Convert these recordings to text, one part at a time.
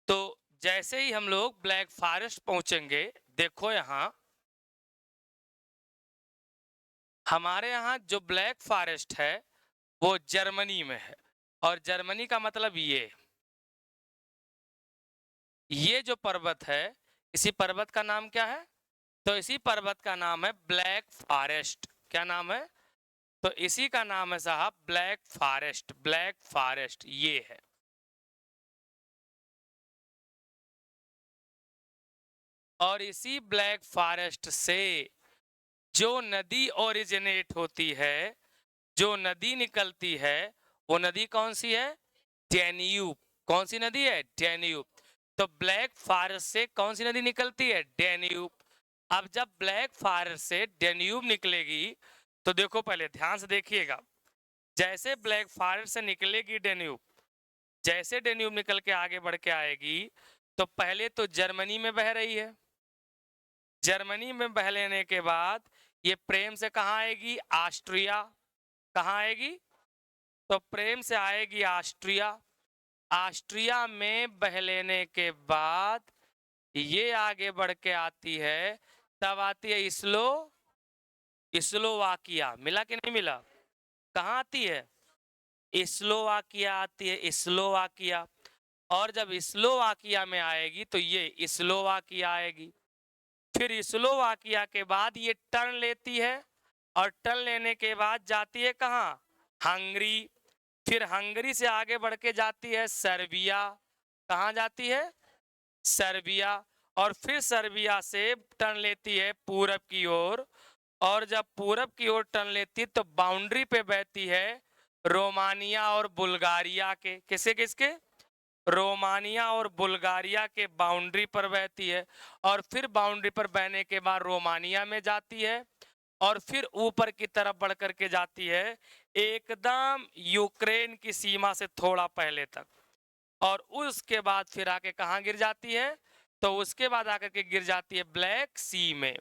तो जैसे ही हम लोग ब्लैक फॉरेस्ट पहुंचेंगे, देखो यहाँ हमारे यहाँ जो ब्लैक फॉरेस्ट है वो जर्मनी में है। और जर्मनी का मतलब ये जो पर्वत है, इसी पर्वत का नाम क्या है? तो इसी पर्वत का नाम है ब्लैक फॉरेस्ट। क्या नाम है? तो इसी का नाम है साहब ब्लैक फॉरेस्ट। ब्लैक फॉरेस्ट ये है। और इसी ब्लैक फॉरेस्ट से जो नदी ओरिजिनेट होती है, जो नदी निकलती है, वो नदी कौन सी है? डैन्यूब। कौन सी नदी है? डैन्यूब। तो ब्लैक फॉरेस्ट से कौन सी नदी निकलती है? डैन्यूब। अब जब ब्लैक फॉरेस्ट से डैन्यूब निकलेगी, तो देखो पहले ध्यान से देखिएगा। जैसे ब्लैक फॉरेस्ट से निकलेगी डैन्यूब, जैसे डैन्यूब निकल के आगे बढ़ के आएगी, तो पहले तो जर्मनी में बह रही है। जर्मनी में बह लेने के बाद ये प्रेम से कहाँ आएगी? ऑस्ट्रिया। कहाँ आएगी? तो प्रेम से आएगी ऑस्ट्रिया। ऑस्ट्रिया में बह लेने के बाद ये आगे बढ़ के आती है, तब आती है स्लोवाकिया। मिला कि नहीं मिला? कहाँ आती है? स्लोवाकिया आती है, स्लोवाकिया। और जब स्लोवाकिया में आएगी तो ये स्लोवाकिया आएगी। फिर स्लोवाकिया के बाद ये टर्न लेती है, और टर्न लेने के बाद जाती है कहाँ? हंगरी। फिर हंगरी से आगे बढ़ के जाती है सर्बिया। कहाँ जाती है? सर्बिया। और फिर सर्बिया से टर्न लेती है पूरब की ओर। और जब पूरब की ओर टर्न लेती है तो बाउंड्री पे बहती है रोमानिया और बुल्गारिया के। किसे किसके? रोमानिया और बुल्गारिया के बाउंड्री पर बहती है। और फिर बाउंड्री पर बहने के बाद रोमानिया में जाती है, और फिर ऊपर की तरफ बढ़ करके जाती है एकदम यूक्रेन की सीमा से थोड़ा पहले तक। और उसके बाद फिर आके कहाँ गिर जाती है? तो उसके बाद आकर के गिर जाती है ब्लैक सी में।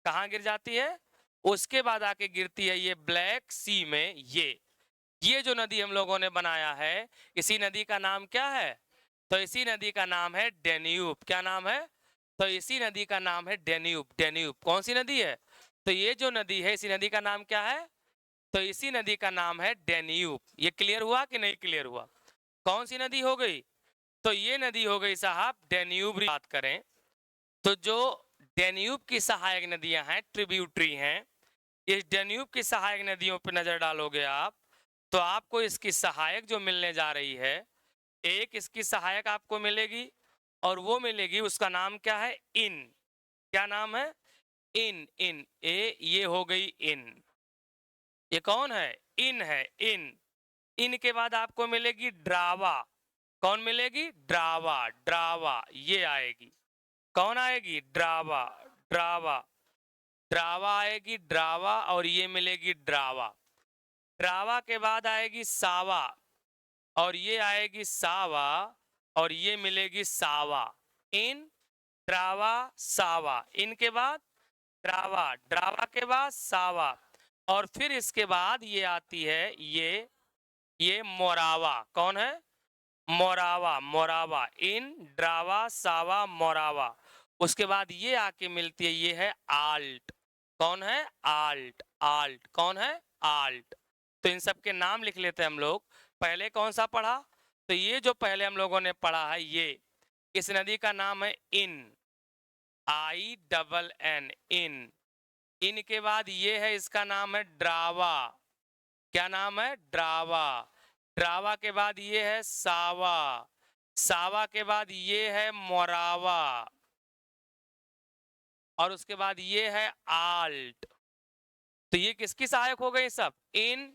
कहाँ गिर जाती है? उसके बाद आके गिरती है ये ब्लैक सी में। ये जो नदी हम लोगों ने बनाया है, इसी नदी का नाम क्या है? तो इसी नदी का नाम है डेन्यूब। क्या नाम है? तो इसी नदी का नाम है डेन्यूब। डेन्यूब कौन सी नदी है? तो ये जो नदी है, इसी नदी का नाम क्या है? तो इसी नदी का नाम है डेन्यूब। ये क्लियर हुआ कि नहीं क्लियर हुआ? कौन सी नदी हो गई? तो ये नदी हो गई साहब डेन्यूब। बात करें तो जो डेन्यूब की सहायक नदियां हैं, ट्रिब्यूटरी हैं, इस डेन्यूब की सहायक नदियों पर नजर डालोगे आप, तो आपको इसकी सहायक जो मिलने जा रही है, एक इसकी सहायक आपको मिलेगी, और वो मिलेगी, उसका नाम क्या है? इन। क्या नाम है? इन। इन ये हो गई इन। ये कौन है? इन है, इन। इन के बाद आपको मिलेगी ड्रावा। कौन मिलेगी? ड्रावा। ड्रावा ये आएगी। कौन आएगी? ड्रावा। ड्रावा। ड्रावा आएगी, ड्रावा। और ये मिलेगी ड्रावा। ड्रावा के बाद आएगी सावा, और ये आएगी सावा। और ये मिलेगी सावा। इन, ड्रावा, सावा। इनके बाद ड्रावा, ड्रावा के बाद सावा। और फिर इसके बाद ये आती है ये मोरावा। कौन है? मोरावा। मोरावा। इन, ड्रावा, सावा, मोरावा। उसके बाद ये आके मिलती है, ये है आल्ट। कौन है? आल्ट। आल्ट कौन है? आल्ट। तो इन सब के नाम लिख लेते हैं हम लोग। पहले कौन सा पढ़ा? तो ये जो पहले हम लोगों ने पढ़ा है, ये इस नदी का नाम है इन। INN। इन। इन के बाद ये है, इसका नाम है ड्रावा। क्या नाम है? ड्रावा। ड्रावा के बाद ये है सावा। सावा के बाद ये है मोरावा। और उसके बाद ये है आल्ट। तो ये किसकी सहायक हो गई सब? इन,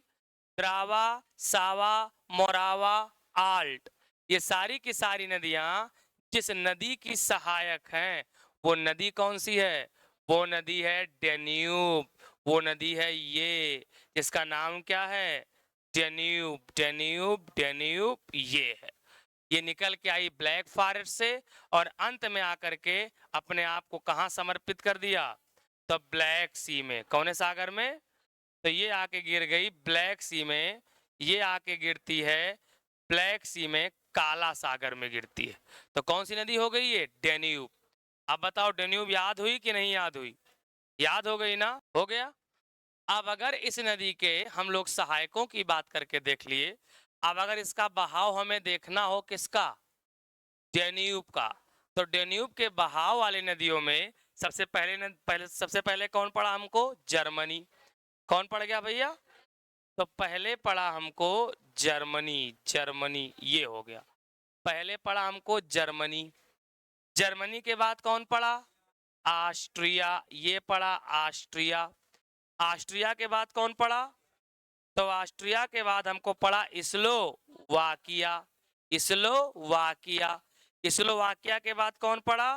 ड्रावा, सावा, मोरावा, आल्ट। ये सारी की सारी नदियां जिस नदी की सहायक हैं, वो नदी कौन सी है? वो नदी है डेन्यूब। वो नदी है ये, जिसका नाम क्या है? डेन्यूब। डेन्यूब। डेन्यूब ये है। ये निकल के आई ब्लैक फॉरेस्ट से, और अंत में आकर के अपने आप को कहां समर्पित कर दिया? तो ब्लैक सी में। कौन सागर में? तो ये आके गिर गई ब्लैक सी में। ये आके गिरती है ब्लैक सी में। काला सागर में गिरती है। तो कौन सी नदी हो गई ये? डेन्यूब। अब बताओ डेन्यूब याद हुई कि नहीं याद हुई? याद हो गई ना? हो गया। अब अगर इस नदी के हम लोग सहायकों की बात करके देख लिए, अब अगर इसका बहाव हमें देखना हो किसका? डेन्यूब का। तो डेन्यूब के बहाव वाली नदियों में सबसे पहले कौन पड़ा हमको? जर्मनी। कौन पड़ गया भैया? तो पहले पड़ा हमको जर्मनी। जर्मनी ये हो गया, पहले पड़ा हमको जर्मनी। जर्मनी के बाद कौन पड़ा? ऑस्ट्रिया। ये पड़ा ऑस्ट्रिया। ऑस्ट्रिया के बाद कौन पड़ा? तो ऑस्ट्रिया के बाद हमको पड़ा स्लोवाकिया। स्लोवाकिया। स्लोवाकिया के बाद कौन पड़ा?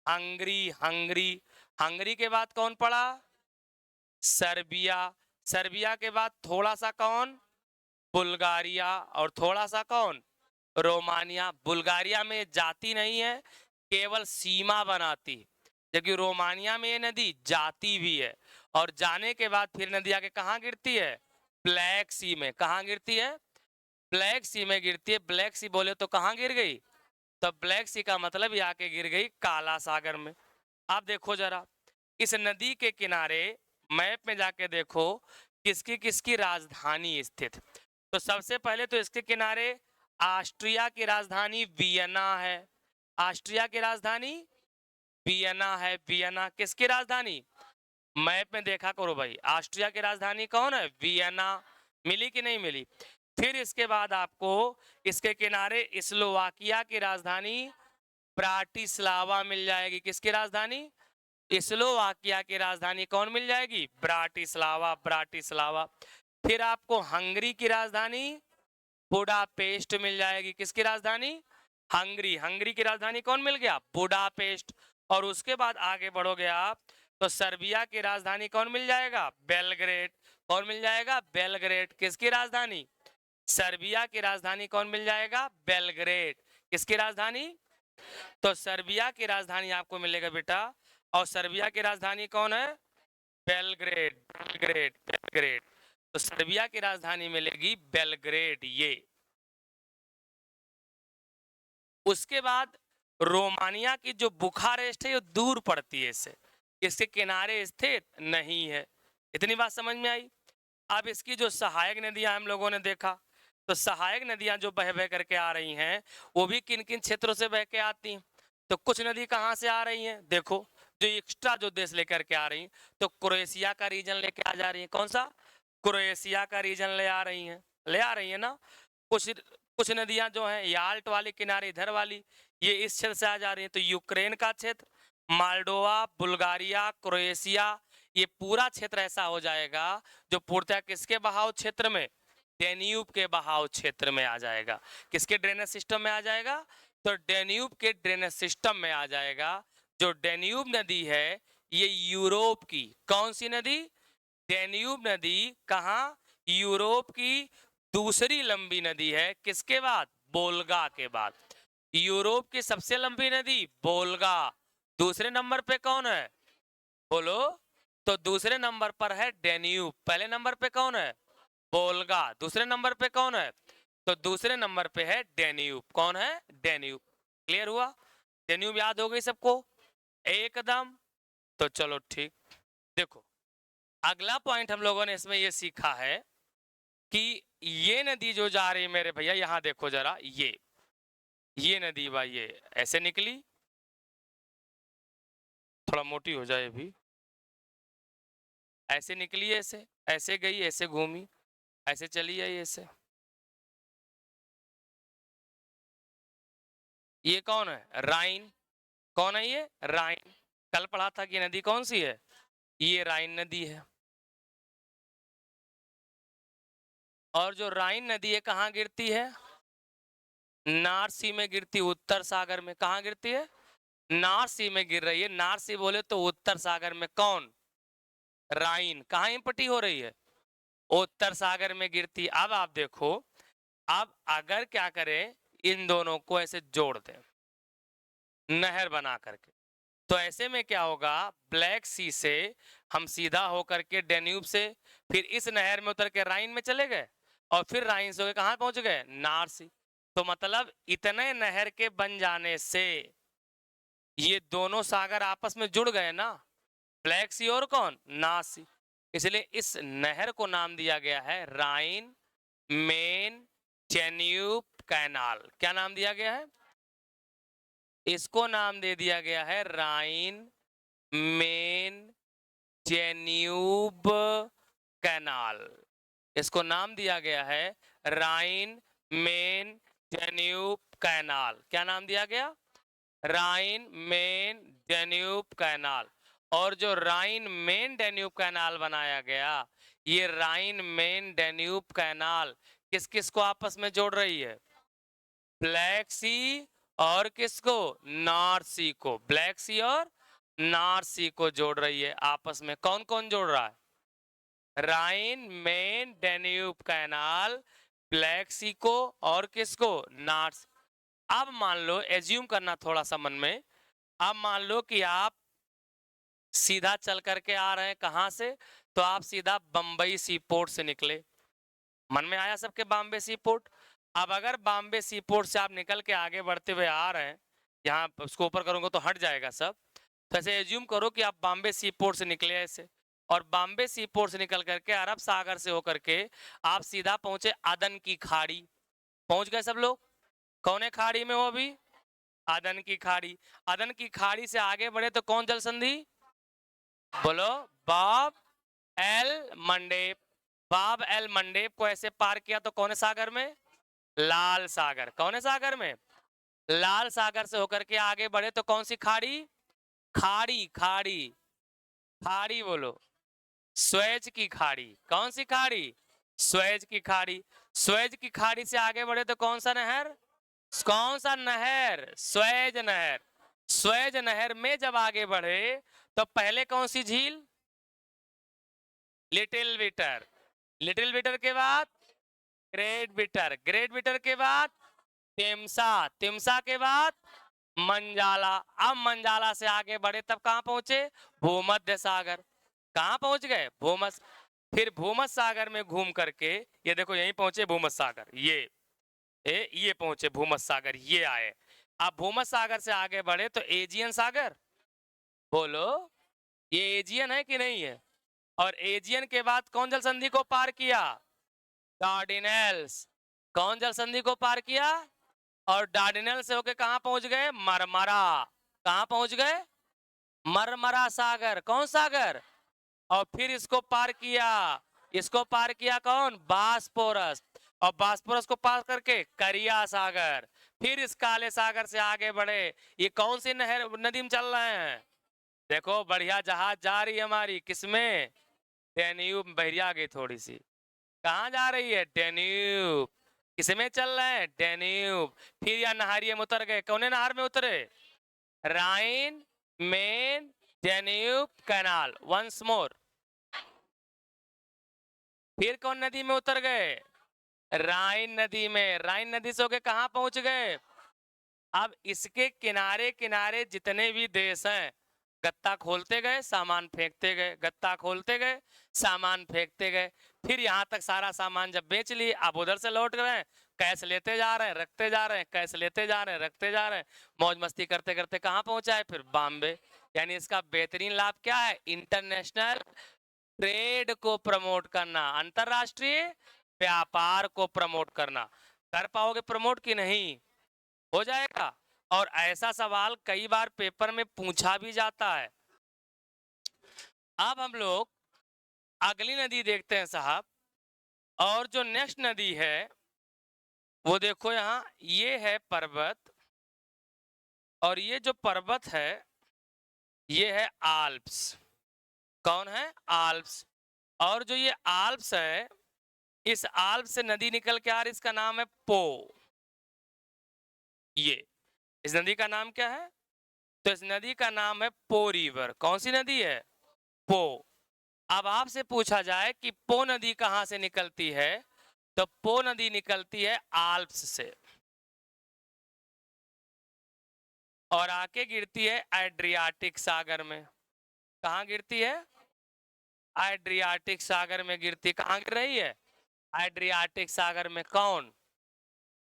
हंगरी। हंगरी। हंगरी के बाद कौन पड़ा? सर्बिया। सर्बिया के बाद थोड़ा सा कौन? बुल्गारिया। और थोड़ा सा कौन? रोमानिया। बुल्गारिया में जाती नहीं है, केवल सीमा बनाती, जबकि रोमानिया में ये नदी जाती भी है। और जाने के बाद फिर नदी आके कहाँ गिरती है? ब्लैक सी में। कहाँ गिरती है? ब्लैक सी में गिरती है। ब्लैक सी बोले तो कहाँ गिर गई? तो ब्लैक सी का मतलब ये आके गिर गई काला सागर में। आप देखो जरा इस नदी के किनारे मैप में जाके देखो किसकी किसकी राजधानी स्थित। तो सबसे पहले तो इसके किनारे ऑस्ट्रिया की राजधानी वियना है। ऑस्ट्रिया की राजधानी वियना है। वियना किसकी राजधानी? मैप में देखा करो भाई, ऑस्ट्रिया की राजधानी कौन है? वियना। मिली कि नहीं मिली? फिर इसके बाद आपको इसके किनारे स्लोवाकिया की राजधानी ब्राटिस्लावा मिल जाएगी। किसकी राजधानी? स्लोवाकिया की राजधानी कौन मिल जाएगी? ब्राटिस्लावा। ब्राटिस्लावा। फिर आपको हंगरी की राजधानी बुडापेस्ट मिल जाएगी। किसकी राजधानी? हंगरी। हंगरी की राजधानी कौन मिल गया? बुडापेस्ट। और उसके बाद आगे बढ़ोगे आप तो सर्बिया की राजधानी कौन मिल जाएगा? बेलग्रेड। कौन मिल जाएगा? बेलग्रेड। किसकी राजधानी? सर्बिया की राजधानी कौन मिल जाएगा? बेलग्रेड। किसकी राजधानी? तो सर्बिया की राजधानी आपको मिलेगा बेटा, और सर्बिया की राजधानी कौन है? बेलग्रेड। बेलग्रेड। बेलग्रेड। तो सर्बिया की राजधानी मिलेगी बेलग्रेड ये। उसके बाद रोमानिया की जो बुखारेस्ट है ये दूर पड़ती है इससे, इसके किनारे स्थित नहीं है। इतनी बात समझ में आई? अब इसकी जो सहायक नदियां हम लोगों ने देखा, तो सहायक नदियां जो बह बह करके आ रही हैं वो भी किन किन क्षेत्रों से बह के आती हैं? तो कुछ नदी कहाँ से आ रही हैं? देखो जो एक्स्ट्रा जो देश लेकर के आ रही हैं, तो क्रोएशिया का रीजन लेके आ जा रही है। कौन सा? क्रोएशिया का रीजन ले आ रही हैं। ले आ रही है ना। कुछ कुछ नदियां जो हैं याल्ट वाले किनारे इधर वाली, ये इस क्षेत्र से आ जा रही है। तो यूक्रेन का क्षेत्र, माल्डोवा, बुल्गारिया, क्रोएशिया, ये पूरा क्षेत्र ऐसा हो जाएगा जो पूर्णतः किसके बहाव क्षेत्र में? डेन्यूब के बहाव क्षेत्र में आ जाएगा। किसके ड्रेनेज सिस्टम में आ जाएगा? तो डेन्यूब के ड्रेनेज सिस्टम में आ जाएगा। जो डेन्यूब नदी है ये यूरोप की, कौन सी नदी? डेन्यूब नदी। कहाँ? यूरोप की दूसरी लंबी नदी है। किसके बाद? बोल्गा के बाद। यूरोप की सबसे लंबी नदी बोल्गा। दूसरे नंबर पे कौन है? बोलो। तो दूसरे नंबर पर है डेन्यूब। पहले नंबर पे कौन है? बोल्गा। दूसरे नंबर पे कौन है? तो दूसरे नंबर पे है डेन्यूब। कौन है? डेन्यूब। क्लियर हुआ? डेन्यूब याद हो गई सबको एकदम? तो चलो ठीक। देखो अगला पॉइंट हम लोगों ने इसमें ये सीखा है कि ये नदी जो जा रही है मेरे भैया, यहां देखो जरा, ये नदी भाई ये ऐसे निकली, थोड़ा मोटी हो जाए भी, ऐसे निकली, ऐसे ऐसे गई, ऐसे घूमी, ऐसे चली आई, ऐसे। ये कौन है? राइन। कौन है ये? राइन। कल पढ़ा था कि नदी कौन सी है? ये राइन नदी है। और जो राइन नदी है कहाँ गिरती है? नॉर्थ सी में गिरती, उत्तर सागर में। कहाँ गिरती है? नॉर्थ सी में गिर रही है। नॉर्थ सी बोले तो उत्तर सागर में। कौन? राइन। कहाँ इम्पटी हो रही है? उत्तर सागर में गिरती। अब आप देखो, अब अगर क्या करें, इन दोनों को ऐसे जोड़ दें नहर बना करके, तो ऐसे में क्या होगा? ब्लैक सी से हम सीधा होकर के डेन्यूब से फिर इस नहर में उतर के राइन में चले गए, और फिर राइन से होकर कहाँ पहुंच गए? नॉर्थ सी। तो मतलब इतने नहर के बन जाने से ये दोनों सागर आपस में जुड़ गए ना, ब्लैक सी और कौन, नासी। इसलिए इस नहर को नाम दिया गया है राइन मेन डेन्यूब कैनाल। क्या नाम दिया गया है? इसको नाम दे दिया गया है राइन मेन डेन्यूब कैनाल। इसको नाम दिया गया है राइन मेन डेन्यूब कैनाल। क्या नाम दिया गया? राइन मेन डेन्यूब कैनाल। और जो राइन मेन डेन्यूब कैनाल बनाया गया, ये राइन मेन डेन्यूब कैनाल किस किस को आपस में जोड़ रही है? ब्लैक सी और किसको? नॉर्थ सी को। ब्लैक सी और नॉर्थ सी को जोड़ रही है आपस में। कौन कौन जोड़ रहा है? राइन मेन डेन्यूब कैनाल ब्लैक सी को और किसको? नॉर्थ। अब मान लो, एज्यूम करना थोड़ा सा मन में, अब मान लो कि आप सीधा चल करके आ रहे हैं, कहां से? तो आप सीधा बंबई सी पोर्ट से निकले। मन में आया सबके बॉम्बे सी पोर्ट? अब अगर बॉम्बे सी पोर्ट से आप निकल के आगे बढ़ते हुए आ रहे हैं, यहाँ उसको ऊपर करूंगा तो हट जाएगा सब, तो ऐसे एज्यूम करो कि आप बॉम्बे सी पोर्ट से निकले ऐसे, और बॉम्बे सी पोर्ट से निकल करके अरब सागर से होकर के आप सीधा पहुंचे अदन की खाड़ी। पहुंच गए सब लोग? कौन है खाड़ी में? वो अभी अदन की खाड़ी। अदन की खाड़ी से आगे बढ़े तो कौन जल संधि? बोलो। बाब एल मंडेप। बाब एल मंडेप को ऐसे पार किया तो कौन है सागर में? लाल सागर। कौन है सागर में? लाल सागर से होकर के आगे बढ़े तो कौन सी खाड़ी? खाड़ी खाड़ी खाड़ी बोलो। स्वेज की खाड़ी। कौन सी खाड़ी? स्वेज की खाड़ी। स्वेज की खाड़ी से आगे बढ़े तो कौन सा नहर? कौन सा नहर? स्वेज नहर। स्वेज नहर में जब आगे बढ़े तो पहले कौन सी झील? Little bitter. लिटिल बिटर के बाद ग्रेट बिटर। ग्रेट बिटर के बाद तिमसा। तिमसा के बाद मंजाला। अब मंजाला से आगे बढ़े तब कहां पहुंचे? भूमध्य सागर। कहां पहुंच गए? भूमध्य। फिर भूमध्य सागर में घूम करके ये देखो यहीं पहुंचे भूमध्य सागर। ये पहुंचे भूमध्य सागर, ये आए। अब भूमध्य सागर से आगे बढ़े तो एजियन सागर। बोलो, ये एजियन है कि नहीं है? और एजियन के बाद कौन जल संधि को पार किया? डार्डिनेल्स। कौन जल संधि को पार किया? और डार्डिनेल से होके कहां पहुंच गए? मरमरा। कहां पहुंच गए? मरमरा सागर। कौन सागर? और फिर इसको पार किया। इसको पार किया कौन? बास्पोरस। और बास्पोरस को पार करके करिया सागर। फिर इस काले सागर से आगे बढ़े। ये कौन सी नहर नदी में चल रहे हैं? देखो बढ़िया जहाज जा रही है हमारी, किसमें? डेन्यूब। बहरिया गई थोड़ी सी। कहां जा रही है? डेन्यूब। किसमें चल रहे हैं? डेन्यूब। फिर या नहरिये में उतर गए। कौन नहर में उतरे? Rhine Main Danube canal. Once more. फिर कौन नदी में उतर गए? राइन नदी में। राइन नदी से होके कहां पहुंच गए? अब इसके किनारे किनारे जितने भी देश हैं, गत्ता खोलते गए सामान फेंकते गए, गत्ता खोलते गए सामान फेंकते गए। फिर यहाँ तक सारा सामान जब बेच लिए, अब उधर से लौट रहे हैं, कैश लेते जा रहे हैं रखते जा रहे हैं, कैश लेते जा रहे हैं रखते जा रहे हैं, मौज मस्ती करते करते कहाँ पहुंचा है? फिर बॉम्बे। यानी इसका बेहतरीन लाभ क्या है? इंटरनेशनल ट्रेड को प्रमोट करना, अंतरराष्ट्रीय व्यापार को प्रमोट करना। कर पाओगे प्रमोट कि नहीं? हो जाएगा। और ऐसा सवाल कई बार पेपर में पूछा भी जाता है। अब हम लोग अगली नदी देखते हैं साहब। और जो नेक्स्ट नदी है वो देखो यहाँ, ये है पर्वत, और ये जो पर्वत है ये है आल्प्स। कौन है? आल्प्स। और जो ये आल्प्स है, इस आल्प्स से नदी निकल के आ रही, इसका नाम है पो। ये इस नदी का नाम क्या है? तो इस नदी का नाम है पो रिवर। कौन सी नदी है? पो। अब आपसे पूछा जाए कि पो नदी कहां से निकलती है, तो पो नदी निकलती है आल्प्स से और आके गिरती है एड्रियाटिक सागर में। कहां गिरती है? एड्रियाटिक सागर में गिरती। कहां गिर रही है? एड्रियाटिक सागर में। कौन?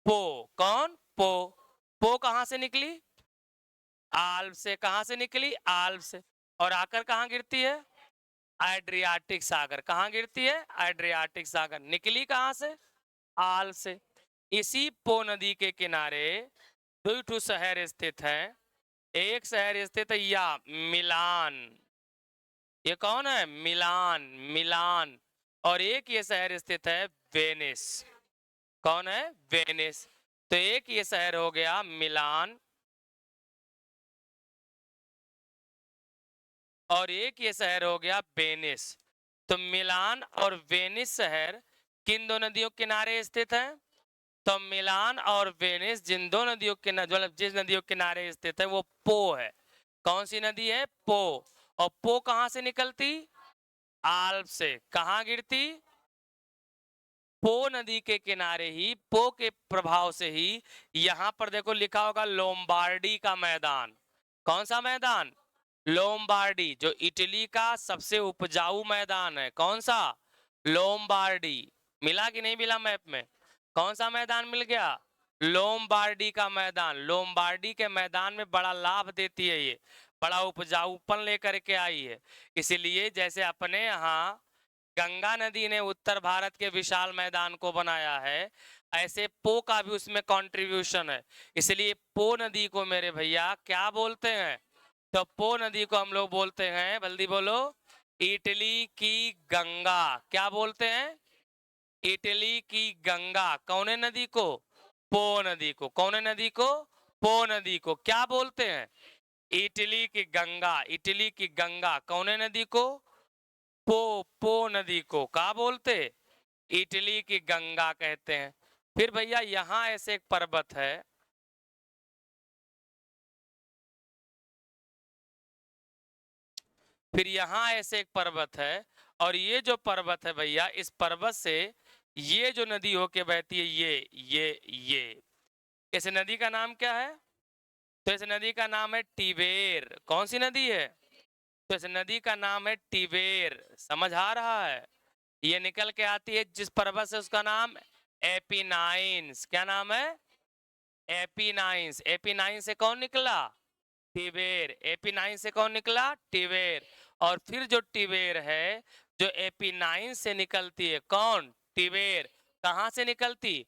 पो। कौन? पो। पो कहां से निकली? आल्प से। कहां से निकली? आल्प से। और आकर कहां गिरती है? एड्रियाटिक सागर। कहां गिरती है? एड्रियाटिक सागर। निकली कहां से? आल्प से। इसी पो नदी के किनारे दो ठो शहर स्थित हैं। एक शहर स्थित है या मिलान। ये कौन है? मिलान। मिलान। और एक ये शहर स्थित है वेनिस। कौन है? वेनिस। तो एक ये शहर हो गया मिलान और एक ये शहर हो गया वेनिस। तो मिलान और वेनिस शहर किन दो नदियों के किनारे स्थित है? तो मिलान और वेनिस जिन दो नदियों के मतलब जिस नदियों के किनारे स्थित है वो पो है। कौन सी नदी है? पो। और पो कहां से निकलती? आल्प से। कहां गिरती? पो नदी के किनारे ही, पो के प्रभाव से ही यहां पर देखो लिखा होगा लोम्बार्डी का मैदान। कौन सा मैदान? लोम्बार्डी, जो इटली का सबसे उपजाऊ मैदान है। कौन सा? लोम्बार्डी। मिला कि नहीं मिला मैप में? कौन सा मैदान मिल गया? लोम्बार्डी का मैदान। लोम्बार्डी के मैदान में बड़ा लाभ देती है ये, बड़ा उपजाऊपन लेकर के आई है। इसीलिए जैसे अपने यहाँ गंगा नदी ने उत्तर भारत के विशाल मैदान को बनाया है, ऐसे पो का भी उसमें कंट्रीब्यूशन है। इसलिए पो नदी को मेरे भैया क्या बोलते हैं? तो पो नदी को हम लोग बोलते हैं, जल्दी बोलो, इटली की गंगा। क्या बोलते हैं? इटली की गंगा। कौन नदी को? पो नदी को। कौन नदी को? पो नदी को। क्या बोलते हैं? इटली की गंगा। इटली की गंगा। कौन नदी को? पो। पो नदी को क्या बोलते? इटली की गंगा कहते हैं। फिर भैया यहां ऐसे एक पर्वत है, फिर यहां ऐसे एक पर्वत है, और ये जो पर्वत है भैया, इस पर्वत से ये जो नदी होके बहती है, ये इस नदी का नाम क्या है? तो इस नदी का नाम है टिबेर। कौन सी नदी है? तो इस नदी का नाम है टिबेर। समझ आ रहा है? ये निकल के आती है जिस पर्वत से, उसका नाम एपिनाइन्स। क्या नाम है? एपिनाइन्स। एपिनाइन से कौन निकला? टिबेर। एपिनाइन से कौन निकला? टिबेर। और फिर जो टिबेर है, जो एपिनाइन से निकलती है, कौन? टिबेर। कहां से निकलती?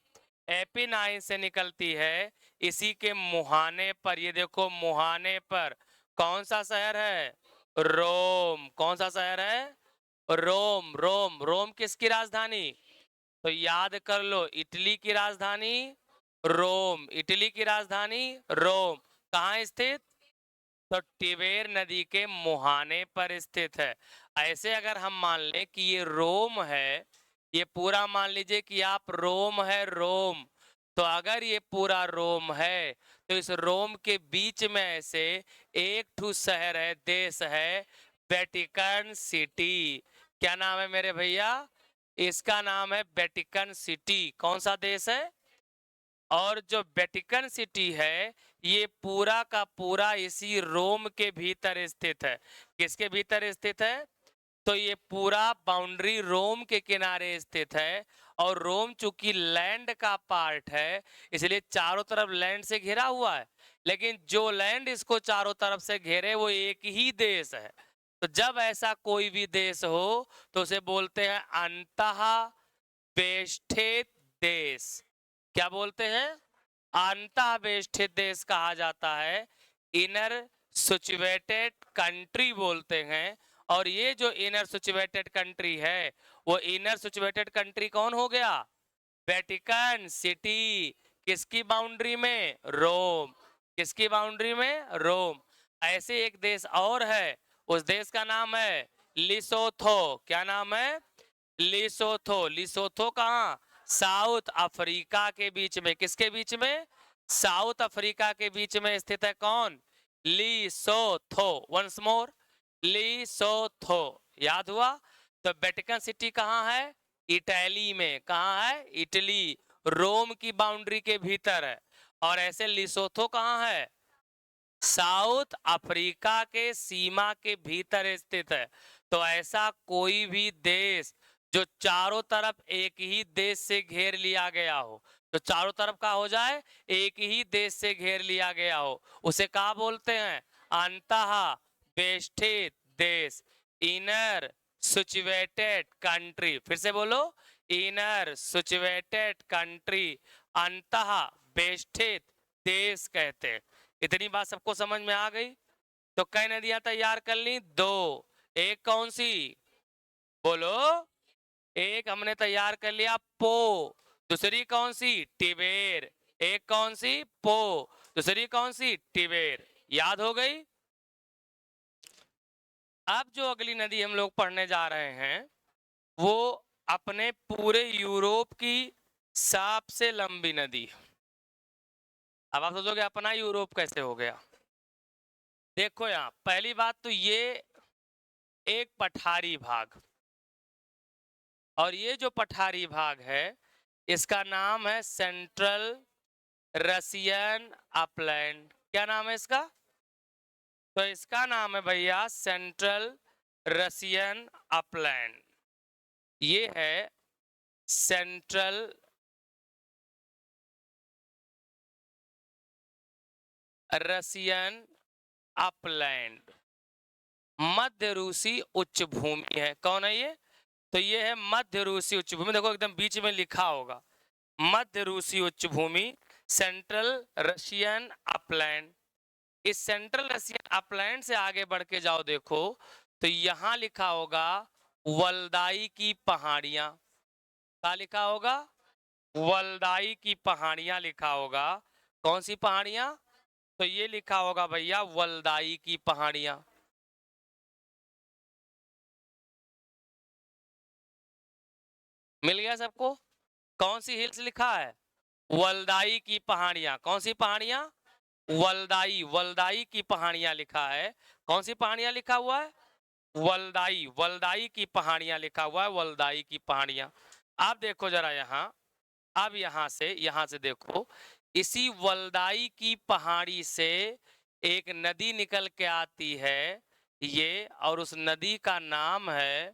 एपिनाइन से निकलती है। इसी के मुहाने पर, ये देखो मुहाने पर कौन सा शहर है? रोम। कौन सा शहर है? रोम। रोम। रोम किसकी राजधानी? तो याद कर लो, इटली की राजधानी रोम। इटली की राजधानी रोम। कहाँ स्थित? तो टिबेर नदी के मुहाने पर स्थित है। ऐसे अगर हम मान लें कि ये रोम है, ये पूरा मान लीजिए कि आप रोम है, रोम। तो अगर ये पूरा रोम है, तो इस रोम के बीच में ऐसे एक ठू शहर है, देश है, वेटिकन सिटी। क्या नाम है मेरे भैया? इसका नाम है वेटिकन सिटी। कौन सा देश है? और जो वेटिकन सिटी है, ये पूरा का पूरा इसी रोम के भीतर स्थित है। किसके भीतर स्थित है? तो ये पूरा बाउंड्री रोम के किनारे स्थित है। और रोम चूंकि लैंड का पार्ट है, इसलिए चारों तरफ लैंड से घिरा हुआ है। लेकिन जो लैंड इसको चारों तरफ से घेरे वो एक ही देश है। तो जब ऐसा कोई भी देश हो तो उसे बोलते हैं अंतः वेष्टित देश। क्या बोलते हैं? अंतः वेष्टित देश कहा जाता है। इनर सिचुएटेड कंट्री बोलते हैं। और ये जो इनर सिचुएटेड कंट्री है, वो इनर सिचुएटेड कंट्री कौन हो गया? Vatican city. किसकी बाउंड्री में? रोम। किसकी बाउंड्री में? रोम। ऐसे एक देश और है, उस देश का नाम है लिसोथो। क्या नाम है? लिसोथो। लिसोथो कहाँ? साउथ अफ्रीका के बीच में। किसके बीच में? साउथ अफ्रीका के बीच में स्थित है। कौन? लिसोथो। Once more, Lesotho. याद हुआ? तो वेटिकन सिटी कहाँ है? इटली में। कहाँ है? इटली। रोम की बाउंड्री के भीतर है। और ऐसे लिसोथो कहाँ है? साउथ अफ्रीका के सीमा के भीतर स्थित है। तो ऐसा कोई भी देश जो चारों तरफ एक ही देश से घेर लिया गया हो, तो चारों तरफ का हो जाए, एक ही देश से घेर लिया गया हो, उसे क्या बोलते हैं? अंतः बेष्टित देश, इनर सिचुएटेड कंट्री। फिर से बोलो, इनर सिचुएटेड कंट्री, अंतः बेष्टित देश कहते हैं। इतनी बात सबको समझ में आ गई? तो कई नदियां तैयार कर ली, दो। एक कौन सी? बोलो। एक हमने तैयार कर लिया, पो। दूसरी कौन सी? टिबेर। एक कौन सी? पो। दूसरी कौन सी? टिबेर। याद हो गई? अब जो अगली नदी हम लोग पढ़ने जा रहे हैं वो अपने पूरे यूरोप की सबसे लंबी नदी। अब आप सोचोगे अपना यूरोप कैसे हो गया? देखो यहाँ पहली बात तो ये एक पठारी भाग, और ये जो पठारी भाग है इसका नाम है सेंट्रल रसियन अपलैंड। क्या नाम है इसका? तो इसका नाम है भैया सेंट्रल रसियन अपलैंड। ये है सेंट्रल रसियन अपलैंड, मध्य रूसी उच्च भूमि है। कौन है ये? तो ये है मध्य रूसी उच्च भूमि। देखो एकदम बीच में लिखा होगा मध्य रूसी उच्च भूमि, सेंट्रल रशियन अपलैंड। इस सेंट्रल रशियन अपलैंड से आगे बढ़ के जाओ, देखो तो यहां लिखा होगा वल्दाई की पहाड़ियां। क्या लिखा होगा? वल्दाई की पहाड़ियां लिखा होगा। कौन सी पहाड़ियां? तो ये लिखा होगा भैया वल्दाई की पहाड़ियां। मिल गया सबको? कौन सी हिल्स लिखा है? वल्दाई की पहाड़ियां। कौन सी पहाड़ियां? वल्दाई, वल्दाई की पहाड़ियां लिखा है। कौन सी पहाड़ियां लिखा हुआ है? वल्दाई, वल्दाई की पहाड़ियां लिखा हुआ है, वल्दाई की पहाड़ियां। आप देखो जरा यहाँ, अब यहाँ से देखो, इसी वल्दाई की पहाड़ी से एक नदी निकल के आती है ये, और उस नदी का नाम है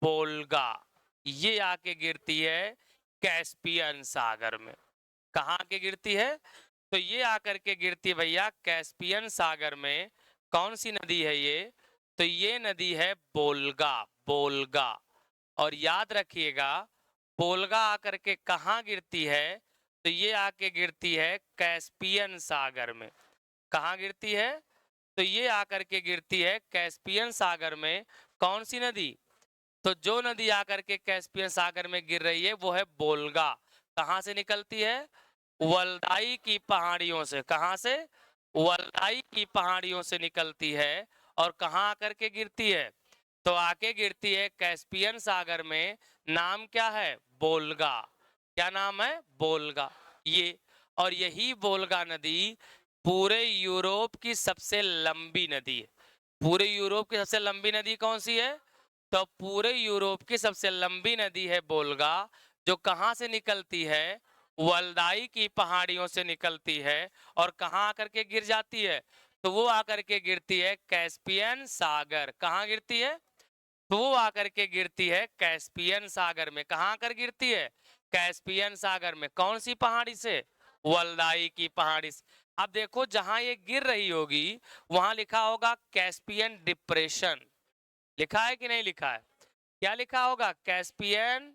वोल्गा। ये आके गिरती है कैस्पियन सागर में। कहाँ आके गिरती है? तो ये आकर के गिरती है भैया कैस्पियन सागर में। कौन सी नदी है ये? तो ये नदी है वोल्गा, वोल्गा। और याद रखिएगा वोल्गा आकर के कहाँ गिरती है? तो ये आके गिरती है कैस्पियन सागर में। कहाँ गिरती है? तो ये आकर के गिरती है कैस्पियन सागर में। कौन सी नदी? तो जो नदी आकर के कैस्पियन सागर में गिर रही है वो है वोल्गा। कहाँ से निकलती है? वल्दाई की पहाड़ियों से। कहाँ से? वल्दाई की पहाड़ियों से निकलती है। और कहाँ आकर के गिरती है? तो आके गिरती है कैस्पियन सागर में। नाम क्या है? वोल्गा। क्या नाम है? वोल्गा। ये, और यही वोल्गा नदी पूरे यूरोप की सबसे लंबी नदी है। पूरे यूरोप की सबसे लंबी नदी कौन सी है? तो पूरे यूरोप की सबसे लंबी नदी है वोल्गा, जो कहाँ से निकलती है? वल्दाई की पहाड़ियों से निकलती है। और कहाँ आकर के गिर जाती है? तो वो आकर के गिरती है कैस्पियन सागर। कहाँ गिरती है? तो वो आकर के गिरती है कैस्पियन सागर में। कहाँ आकर गिरती है? कैस्पियन सागर में। कौन सी पहाड़ी से? वल्दाई की पहाड़ी से। अब देखो जहां ये गिर रही होगी वहां लिखा होगा कैस्पियन डिप्रेशन। लिखा है कि नहीं लिखा है? क्या लिखा होगा? कैस्पियन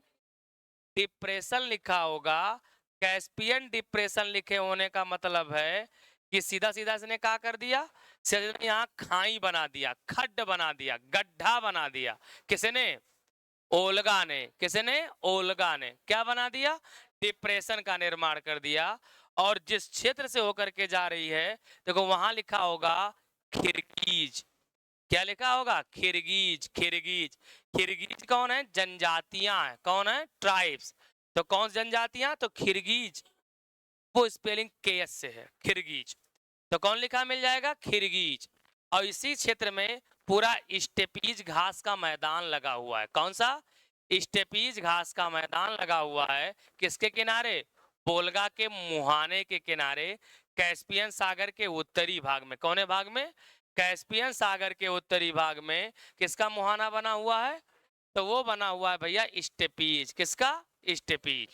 डिप्रेशन लिखा होगा। कैस्पियन डिप्रेशन लिखे होने का मतलब है कि सीधा सीधा इसने क्या कर दिया? सीधा यहाँ खाई बना दिया, खड्ड बना दिया, गड्ढा बना दिया। किसने? ओल्गा ने। किसने? ओल्गा ने। क्या बना दिया? डिप्रेशन का निर्माण कर दिया। और जिस क्षेत्र से होकर के जा रही है देखो वहां लिखा होगा खिरगीज। क्या लिखा होगा? खिरगीज, खिरगीज। खिरगीज कौन है? जनजातियां है। कौन है? ट्राइब्स। तो कौन सी जनजातियां? तो खिरगीज। वो स्पेलिंग केएस से है, खिरगीज। तो कौन लिखा मिल जाएगा? खिरगीज। और इसी क्षेत्र में पूरा स्टेपीज घास का मैदान लगा हुआ है। कौन सा? स्टेपीज घास का मैदान लगा हुआ है। किसके किनारे? वोल्गा के मुहाने के किनारे, कैस्पियन सागर के उत्तरी भाग में। कौन भाग में? कैस्पियन सागर के उत्तरी भाग में। किसका मुहाना बना हुआ है? तो वो बना हुआ है भैया स्टेपीज। किसका? स्टेपीज।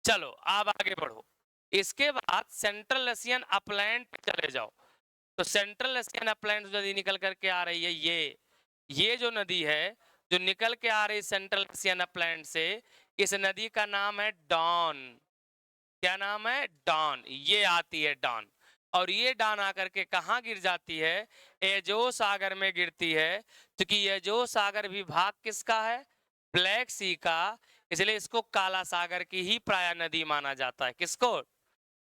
चलो आप आगे बढ़ो। इसके बाद सेंट्रल एशियन अपलैंड पे चले जाओ। तो सेंट्रल एशियन अपलैंड नदी निकल करके आ रही है, ये जो नदी है जो निकल के आ रही सेंट्रल एशियन अपलैंड से, इस नदी का नाम है डॉन। क्या नाम है? डॉन। ये आती है डॉन, और ये डॉन आकर के कहाँ गिर जाती है? एजो सागर में गिरती है, क्योंकि एजो सागर भी भाग किसका है? ब्लैक सी का। इसलिए इसको काला सागर की ही प्राय नदी माना जाता है। किसको?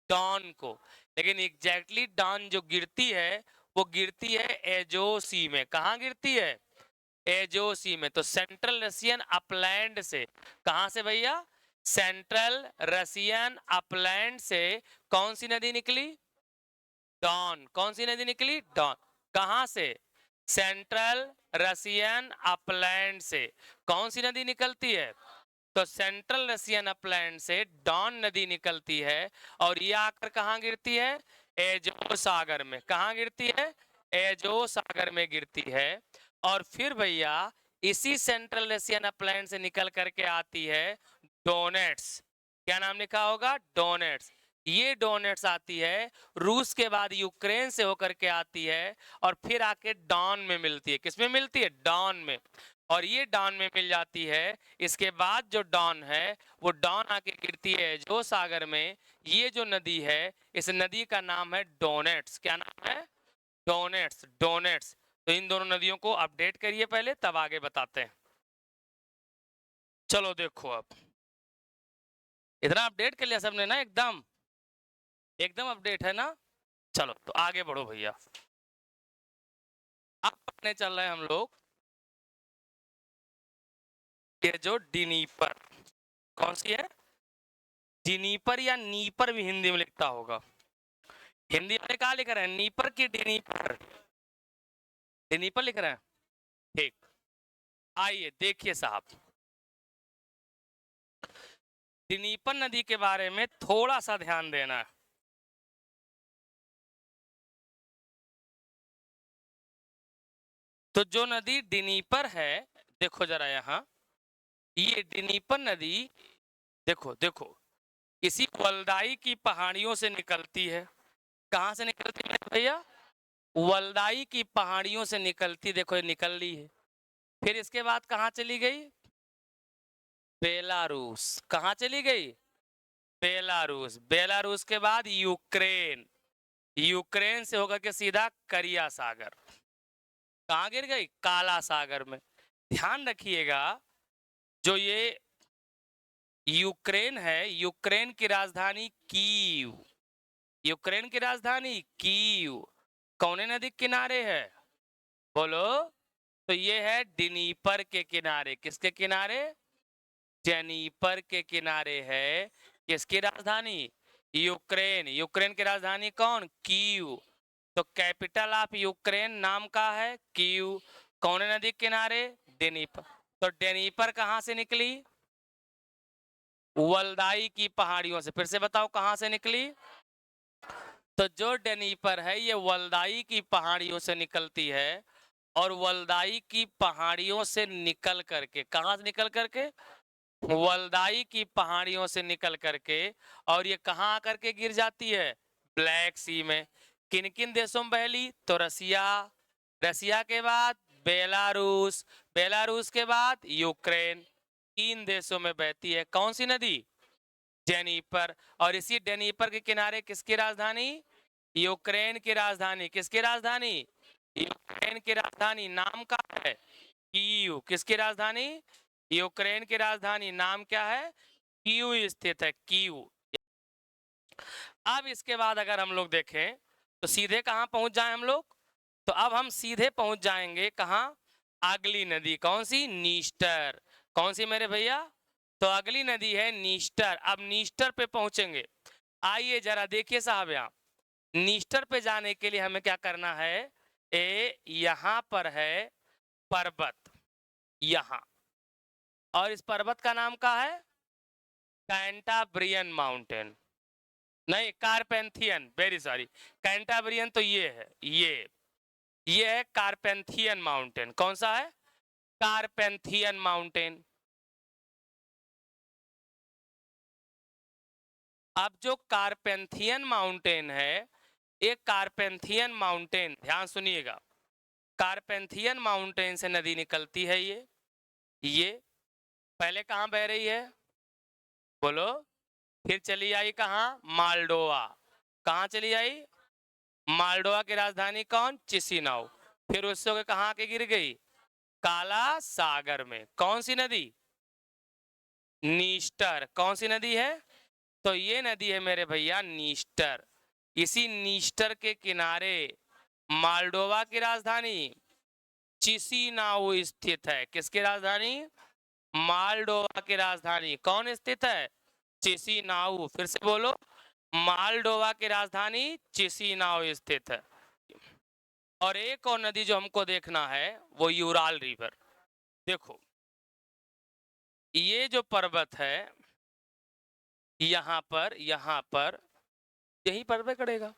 डॉन को। लेकिन एग्जैक्टली डॉन जो गिरती है वो गिरती है एजो सी में। कहाँ गिरती है? एजो सी में। तो सेंट्रल रशियन अपलैंड से, कहां से भैया? सेंट्रल रशियन अपलैंड से कौन सी नदी निकली? डॉन। कौन सी नदी निकली? डॉन। कहां से? सेंट्रल रशियन अपलैंड से कौन सी नदी निकलती है? तो सेंट्रल रशियन अपलैंड से डॉन नदी निकलती है, और ये आकर कहां गिरती है? एजो सागर में। कहां गिरती है? एजो सागर में गिरती है। और फिर भैया इसी सेंट्रल रशियन अपलैंड से निकल करके आती है डोनेट्स। क्या नाम लिखा होगा? डोनेट्स। ये डोनेट्स आती है रूस के बाद यूक्रेन से होकर के आती है, और फिर आके डॉन में मिलती है। किसमें मिलती है? डॉन में। और ये डॉन में मिल जाती है। इसके बाद जो डॉन है वो डॉन आके गिरती है जो सागर में। ये जो नदी है, इस नदी का नाम है डोनेट्स। क्या नाम है? डोनेट्स। डोनेट्स। तो इन दोनों नदियों को अपडेट करिए पहले, तब आगे बताते हैं। चलो देखो, अब इतना अपडेट कर लिया सबने ना? एकदम एकदम अपडेट है ना? चलो तो आगे बढ़ो भैया। अब पढ़ने चल रहे हैं हम लोग ये जो डिनीपर। कौन सी है? डिनीपर, या नीपर भी हिंदी में लिखता होगा। हिंदी वाले कहा लिख रहे हैं? नीपर की डिनीपर? डिनीपर लिख रहे हैं। ठीक, आइए देखिए साहब, डिनीपर नदी के बारे में थोड़ा सा ध्यान देना है। तो जो नदी डिनीपर है, देखो जरा यहाँ, ये डिनीपर नदी देखो देखो इसी वल्दाई की पहाड़ियों से निकलती है। कहां से निकलती है भैया? वल्दाई की पहाड़ियों से निकलती। देखो ये निकल ली है। फिर इसके बाद कहां चली गई? बेलारूस। कहां चली गई? बेलारूस। बेलारूस के बाद यूक्रेन। यूक्रेन से होकर के सीधा करिया सागर। कहां गिर गई? काला सागर में। ध्यान रखिएगा, जो ये यूक्रेन है, यूक्रेन की राजधानी कीव। यूक्रेन की राजधानी कीव कौन नदी के किनारे है? बोलो। तो ये है डिनीपर के किनारे। किसके किनारे? जेनीपर के किनारे है। किसकी राजधानी? यूक्रेन। यूक्रेन की राजधानी कौन? कीव। तो कैपिटल ऑफ यूक्रेन नाम का है कीव। कौन नदी के किनारे? डेनीपर। तो डेनीपर कहां से निकली? वल्दाई की पहाड़ियों से। फिर से बताओ कहां से निकली? तो जो डेनीपर है ये वल्दाई की पहाड़ियों से निकलती है, और वल्दाई की पहाड़ियों से निकल करके, कहां से निकल करके? वल्दाई की पहाड़ियों से निकल करके, और ये कहां आकर के गिर जाती है? ब्लैक सी में। किन किन देशों में बहली? तो रसिया। रसिया के बाद बेलारूस। बेलारूस के बाद यूक्रेन। तीन देशों में बहती है। कौन सी नदी? डेनीपर। और इसी डेनीपर के किनारे किसकी राजधानी? यूक्रेन की राजधानी। किसकी राजधानी? यूक्रेन की राजधानी नाम का है कीव। किसकी राजधानी? यूक्रेन की राजधानी नाम क्या है? कीव स्थित है, कीव। अब इसके बाद अगर हम लोग देखें तो सीधे कहां पहुंच जाए हम लोग? तो अब हम सीधे पहुंच जाएंगे कहां? अगली नदी। कौन सी? नीस्टर। कौन सी मेरे भैया? तो अगली नदी है नीस्टर। अब नीस्टर पे पहुंचेंगे। आइए जरा देखिए साहब, यहाँ नीस्टर पे जाने के लिए हमें क्या करना है? यहाँ पर है पर्वत, यहाँ, और इस पर्वत का नाम क्या है? कैंटाब्रियन माउंटेन। नहीं, कारपेंथियन, वेरी सॉरी। कैंटाब्रियन तो ये है, ये है कारपेंथियन माउंटेन। कौन सा है? कारपेंथियन माउंटेन। अब जो कार्पेंथियन माउंटेन है, एक कार्पेंथियन माउंटेन, ध्यान सुनिएगा, कार्पेंथियन माउंटेन से नदी निकलती है ये पहले कहाँ बह रही है बोलो, फिर चली आई कहाँ, मालडोवा। कहाँ चली आई, मालडोवा की राजधानी कौन, चिसिनाउ। फिर उससे होकर कहाँ आके गिर गई, काला सागर में। कौन सी नदी, नीस्टर। कौन सी नदी है, तो ये नदी है मेरे भैया नीस्टर। इसी नीस्टर के किनारे मालडोवा की राजधानी चिसिनाउ स्थित है। किसकी राजधानी, मालडोवा की राजधानी कौन स्थित है, चिसिनाउ। फिर से बोलो, मालडोवा की राजधानी चिसिनाउ स्थित है। और एक और नदी जो हमको देखना है वो यूराल रिवर। देखो ये जो पर्वत है यहाँ पर यही पर्वत करेगा,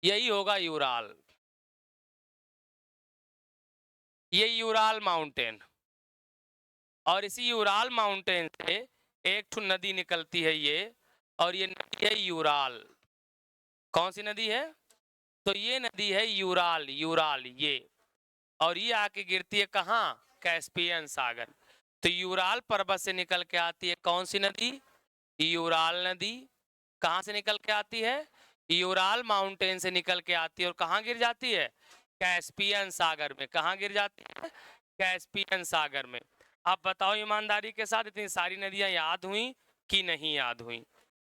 यही होगा यूराल, ये यूराल माउंटेन। और इसी यूराल माउंटेन से एक ठो नदी निकलती है ये, और ये नदी है यूराल। कौन सी नदी है, तो ये नदी है यूराल, यूराल ये। और ये आके गिरती है कहाँ, कैस्पियन सागर। तो यूराल पर्वत से निकल के आती है कौन सी नदी, यूराल नदी। कहाँ से निकल के आती है, यूराल माउंटेन से निकल के आती है, और कहाँ गिर जाती है, कैस्पियन सागर में। कहाँ गिर जाती है, कैस्पियन सागर में। आप बताओ ईमानदारी के साथ, इतनी सारी नदियां याद हुई कि नहीं याद हुई।